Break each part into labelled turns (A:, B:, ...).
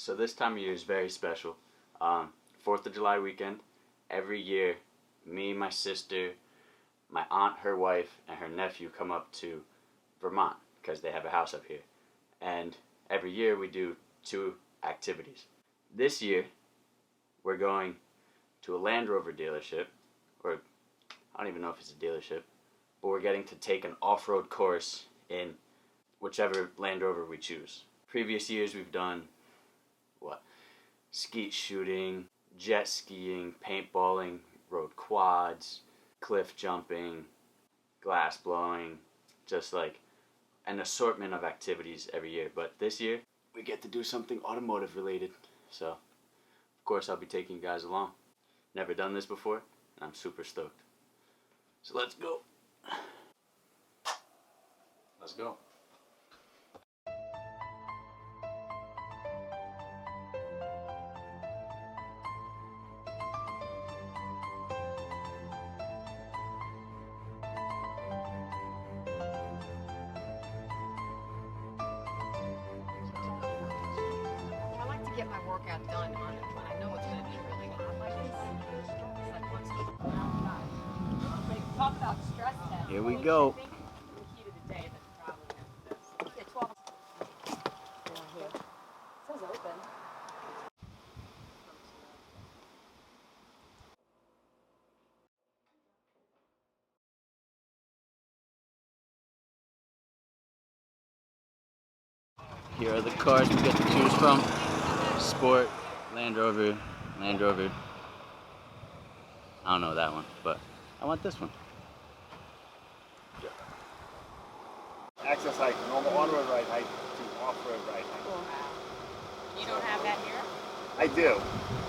A: So this time of year is very special. 4th of July weekend, every year, me, my sister, my aunt, her wife, and her nephew come up to Vermont because they have a house up here. And every year we do 2 activities. This year, we're going to a Land Rover dealership, or I don't even know if it's a dealership, but we're getting to take an off-road course in whichever Land Rover we choose. Previous years we've done, skeet shooting, jet skiing, paintballing, road quads, cliff jumping, glass blowing, just like an assortment of activities every year. But this year, we get to do something automotive related. So, of course, I'll be taking you guys along. Never done this before, and I'm super stoked. So let's go. Let's go.
B: Get my workout done on it when I know it's going to be really hot like this. It's like once in a while. But talk about stress test.
A: Here we go.
B: I think Nekita today that's probably this. Yeah, 12. Here. It says open.
A: Here are the cars we get to choose from. Sport, Land Rover. I don't know that one, but I want this one.
C: Access height, normal on-road ride height to off-road ride height.
B: Wow. You don't have that here?
C: I do.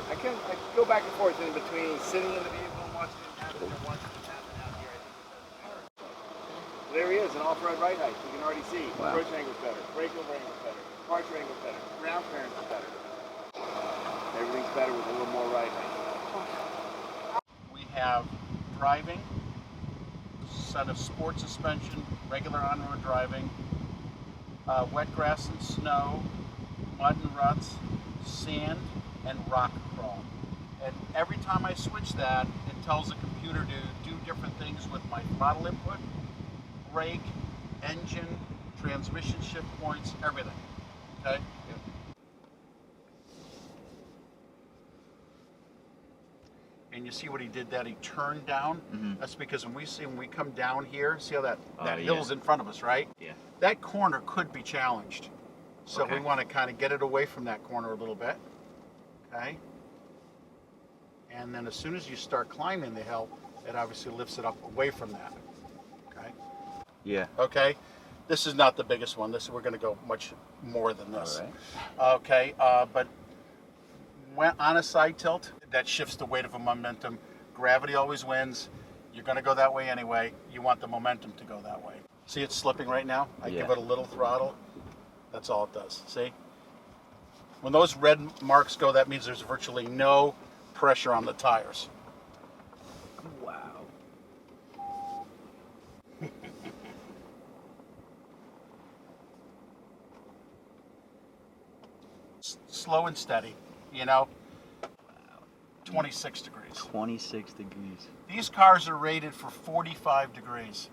C: I can go back and forth in between sitting in the vehicle and watching it happen and watching it happen out here. There he is, an off-road ride height. You can already see.
A: Wow.
C: Approach angle is better, brake over angle is better, departure angle is better, ground clearance is better. Everything's better with a little more ride height.
D: We have driving, set of sport suspension, regular on-road driving, wet grass and snow, mud and ruts, sand, and rock crawl. And every time I switch that, it tells the computer to do different things with my throttle input, brake, engine, transmission shift points, everything. Okay? Yep. And you see what he did that he turned down?
A: Mm-hmm.
D: That's because when we come down here, see how that
A: Yeah.
D: hill's in front of us, right?
A: Yeah.
D: That corner could be challenged. So
A: Okay.
D: we want to kind of get it away from that corner a little bit. Okay? And then as soon as you start climbing the hill, it obviously lifts it up away from that. Okay?
A: Yeah.
D: Okay? This is not the biggest one. We're going to go much more than this.
A: All right.
D: Okay, but when on a side tilt, that shifts the weight of a momentum. Gravity always wins. You're going to go that way anyway. You want the momentum to go that way. See, it's slipping right now. I
A: Yeah.
D: give it a little throttle. That's all it does. See? When those red marks go, that means there's virtually no pressure on the tires.
A: Wow.
D: Slow and steady, you know? 26 degrees.
A: 26 degrees.
D: These cars are rated for 45 degrees.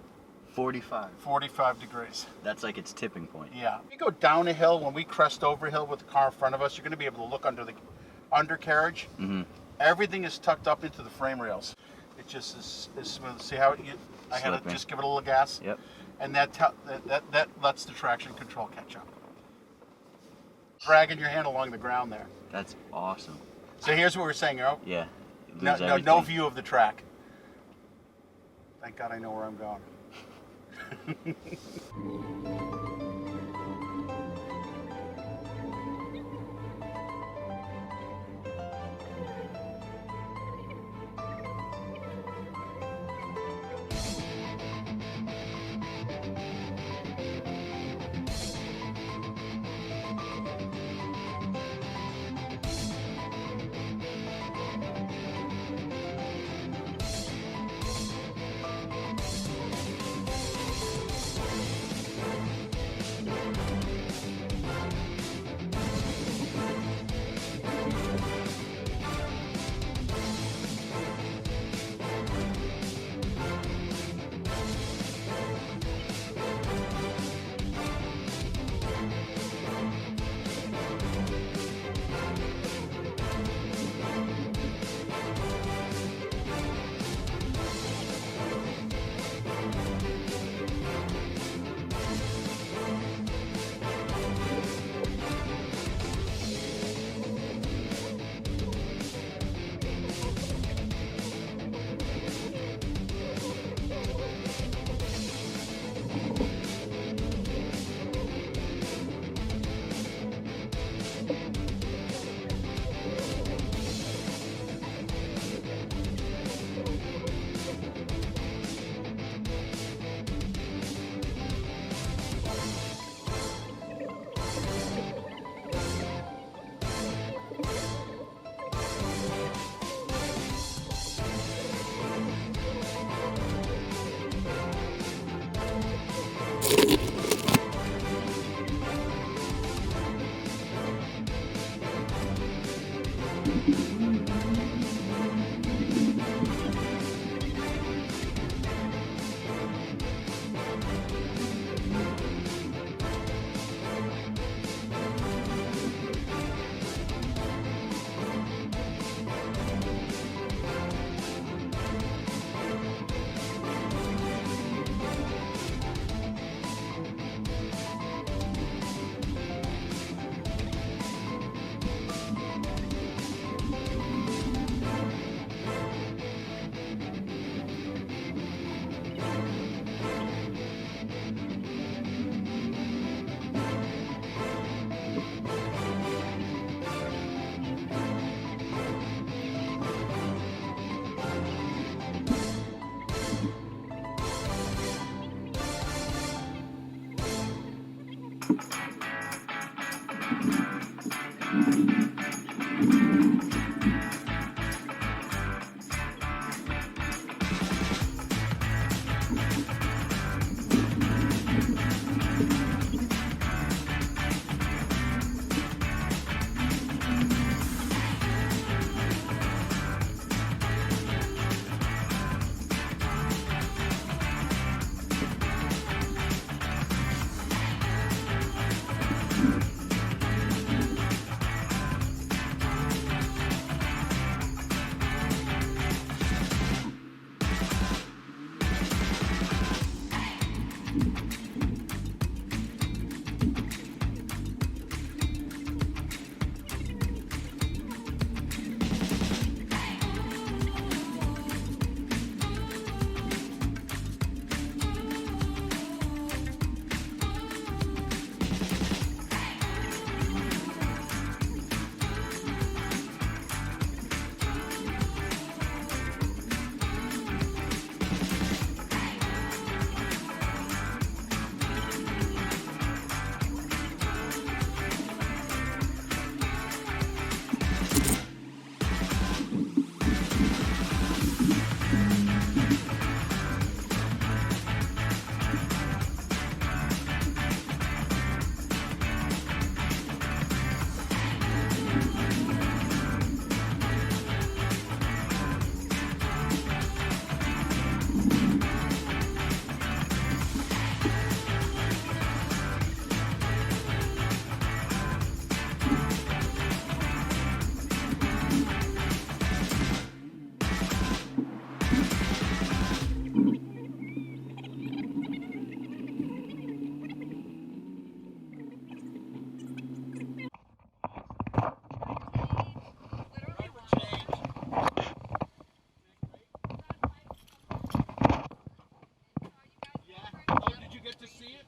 A: 45.
D: 45 degrees.
A: That's like its tipping point.
D: Yeah. We go down a hill, when we crest over a hill with the car in front of us, you're going to be able to look under the undercarriage.
A: Mm-hmm.
D: Everything is tucked up into the frame rails. It just is smooth. See how I had to
A: Slipping.
D: just give it a little gas?
A: Yep.
D: And that lets the traction control catch up. Dragging your hand along the ground there.
A: That's awesome.
D: So here's what we're saying,
A: Yeah. You
D: no,
A: lose
D: no
A: everything.
D: view of the track. Thank God I know where I'm going.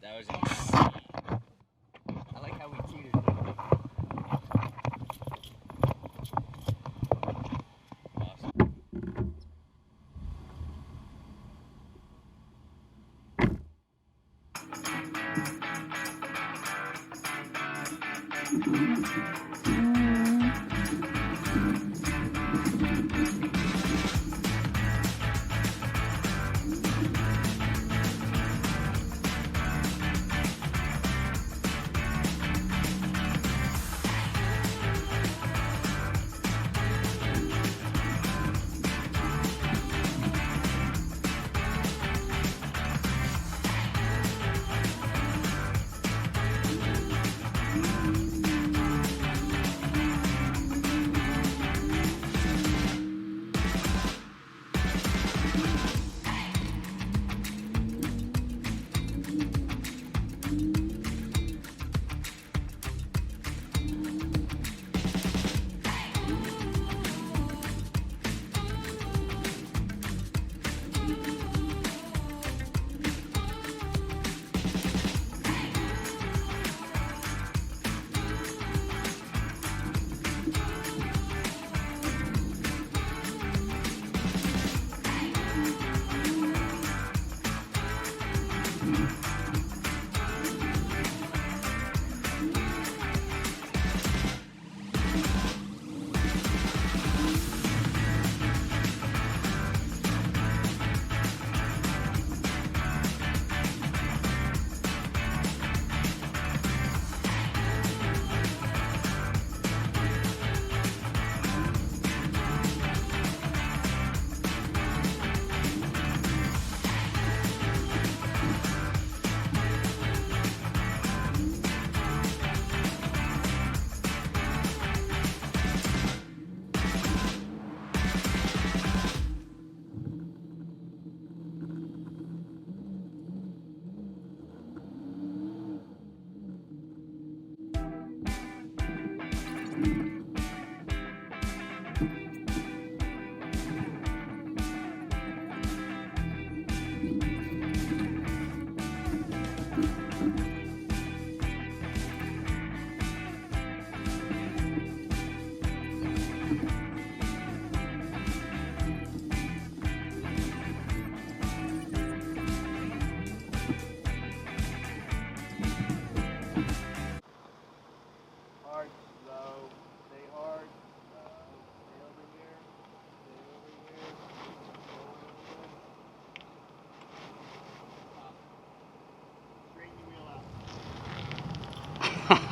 A: That was insane. I like how we cheated. Awesome.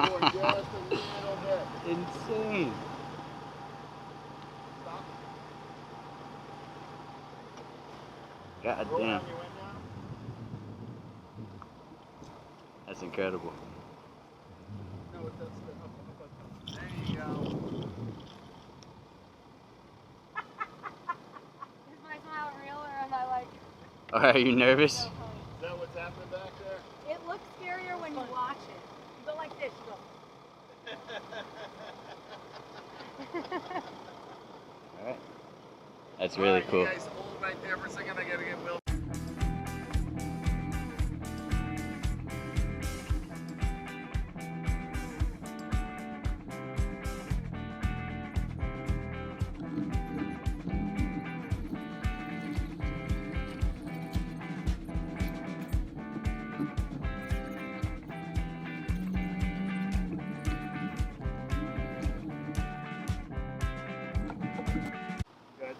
C: forward just a little bit.
A: Insane.
C: Stop.
A: God
C: Roll
A: damn.
C: down your window.
A: That's incredible.
C: No, it does. Up. There you go.
B: Is my smile real or am I like
A: Oh, are you nervous?
B: so funny?
C: Is that what's happening back there?
B: It looks scarier when you watch it. You go like this, you go.
A: Alright. That's really
C: Alright,
A: cool.
C: You guys hold right there for a second. I gotta get Will. Good.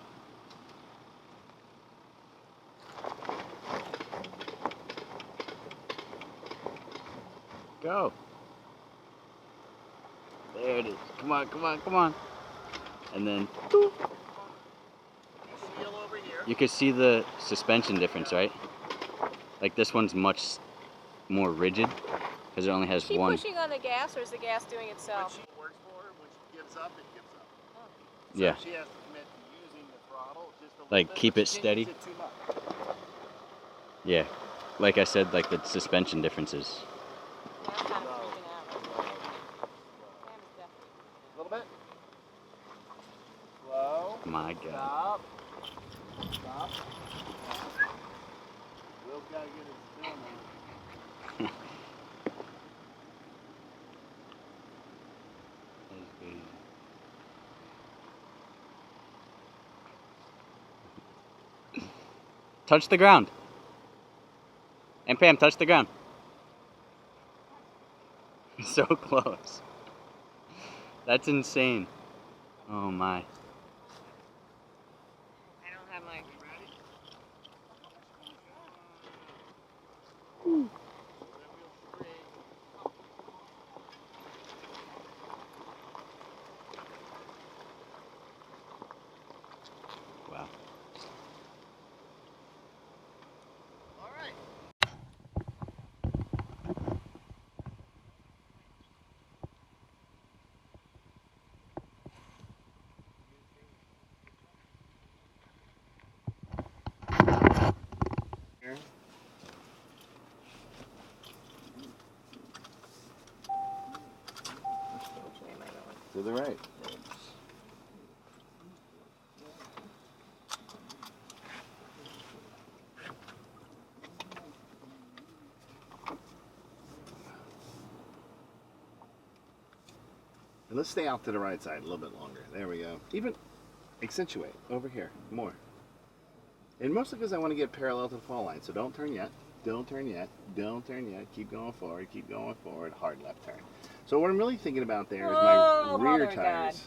A: Go. There it is. Come on, come on, come on. And then boop.
C: Seal over here.
A: You can see the suspension difference, right? Like this one's much more rigid because it only has
B: Is she
A: one.
B: pushing on the gas or is the gas doing
C: When
B: itself?
C: she works for her, when she gives up, it gives up.
B: Oh.
C: So
A: Yeah.
C: she has to commit to using the throttle just a little
A: Like,
C: bit,
A: keep
C: but
A: it
C: she can't
A: steady.
C: use it too much.
A: Yeah. Like I said, like the suspension differences.
B: Yeah, I'm kind of freaking out right now. Sam is definitely
C: A little bit. Slow.
A: My God.
C: Stop. Stop. Will's got to get his film in.
A: Touch the ground. And Pam, touch the ground. So close. That's insane. Oh my.
B: I don't have my.
A: Wow.
C: All right. Here.
B: Which way am I going?
C: To the right. And let's stay out to the right side a little bit longer. There we go. Even accentuate over here more. And mostly because I want to get parallel to the fall line. So don't turn yet. Don't turn yet. Don't turn yet. Keep going forward. Keep going forward. Hard left turn. So what I'm really thinking about there is
B: Oh,
C: my rear
B: mother of
C: tires.
B: God.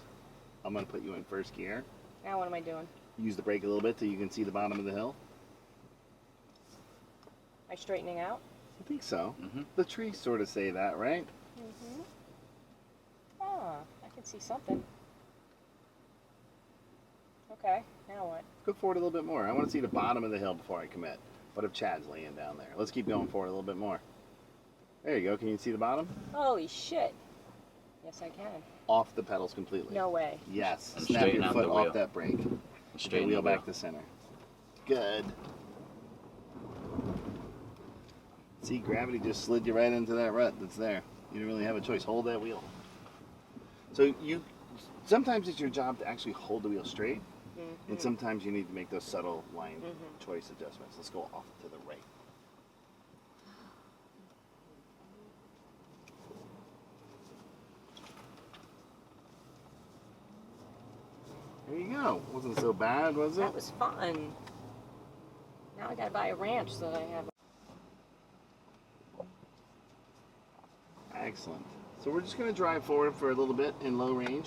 C: I'm going to put you in first gear.
B: Now what am I doing?
C: Use the brake a little bit so you can see the bottom of the hill.
B: Am I straightening out?
C: I think so.
A: Mm-hmm.
C: The trees sort of say that, right?
B: Mm-hmm. Ah, I can see something. Okay, now what?
C: Go forward a little bit more. I want to see the bottom of the hill before I commit. What if Chad's laying down there? Let's keep going forward a little bit more. There you go. Can you see the bottom?
B: Holy shit. Yes, I can.
C: Off the pedals completely.
B: No way.
C: Yes.
A: And
C: Snap
A: straighten
C: your
A: out
C: foot
A: the
C: off
A: wheel.
C: that brake.
A: Straighten
C: Wheel
A: the wheel.
C: back to center. Good. See, gravity just slid you right into that rut that's there. You didn't really have a choice. Hold that wheel. So sometimes it's your job to actually hold the wheel straight, and sometimes you need to make those subtle line choice adjustments. Let's go off to the right. There you go. Wasn't so bad, was it?
B: That was fun. Now I gotta buy a ranch so that I have.
C: Excellent. So we're just going to drive forward for a little bit in low range.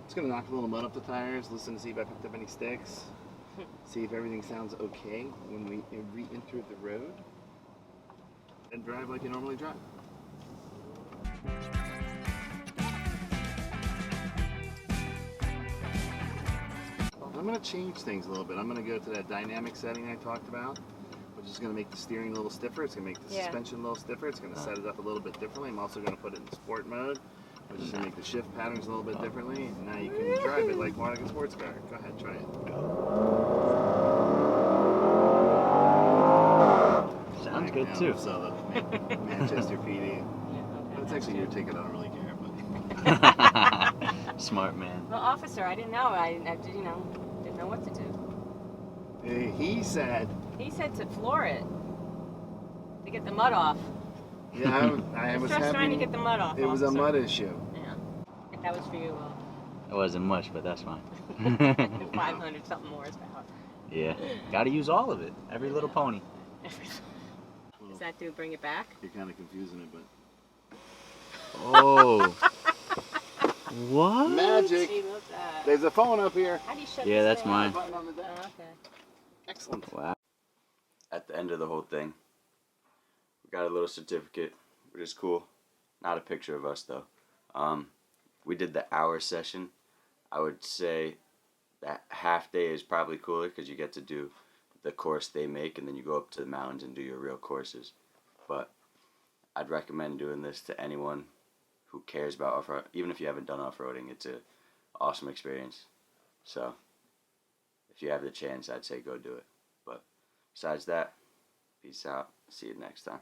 C: Just going to knock a little mud up the tires, listen to see if I picked up any sticks, see if everything sounds okay when we re-enter the road, and drive like you normally drive. I'm going to change things a little bit. I'm going to go to that dynamic setting I talked about, which is going to make the steering a little stiffer. It's going to make the suspension a little stiffer. It's going to set it up a little bit differently. I'm also going to put it in sport mode, which is going to make the shift patterns a little bit differently. Now you can drive it like like a sports car. Go ahead, try it.
A: Sounds good too.
C: So the Manchester PD. That's actually your ticket. I don't really care, but
A: Smart man.
B: Well, officer, I didn't know. I didn't know what to do.
C: he said
B: to floor it to get the mud off.
C: Yeah, I was
B: just trying to get the mud off.
C: It was a
B: officer.
C: mud issue.
B: Yeah. If that was for you,
A: It wasn't much, but that's fine.
B: 500 something horsepower.
A: Yeah. Gotta use all of it. Every little pony.
B: Does that do bring it back?
C: You're kind of confusing it, but
A: Oh. What?
C: magic.
B: See, look at that.
C: There's a phone up here.
B: How do you shut
A: Yeah,
B: this
A: that's
B: thing
A: mine.
B: off?
C: Button on the dash.
B: Oh, okay.
C: Excellent.
A: Wow. At the end of the whole thing, we got a little certificate, which is cool. Not a picture of us though. We did the hour session. I would say that half day is probably cooler because you get to do the course they make, and then you go up to the mountains and do your real courses. But I'd recommend doing this to anyone who cares about off-road. Even if you haven't done off-roading, it's an awesome experience. So if you have the chance, I'd say go do it. But besides that, peace out. See you next time.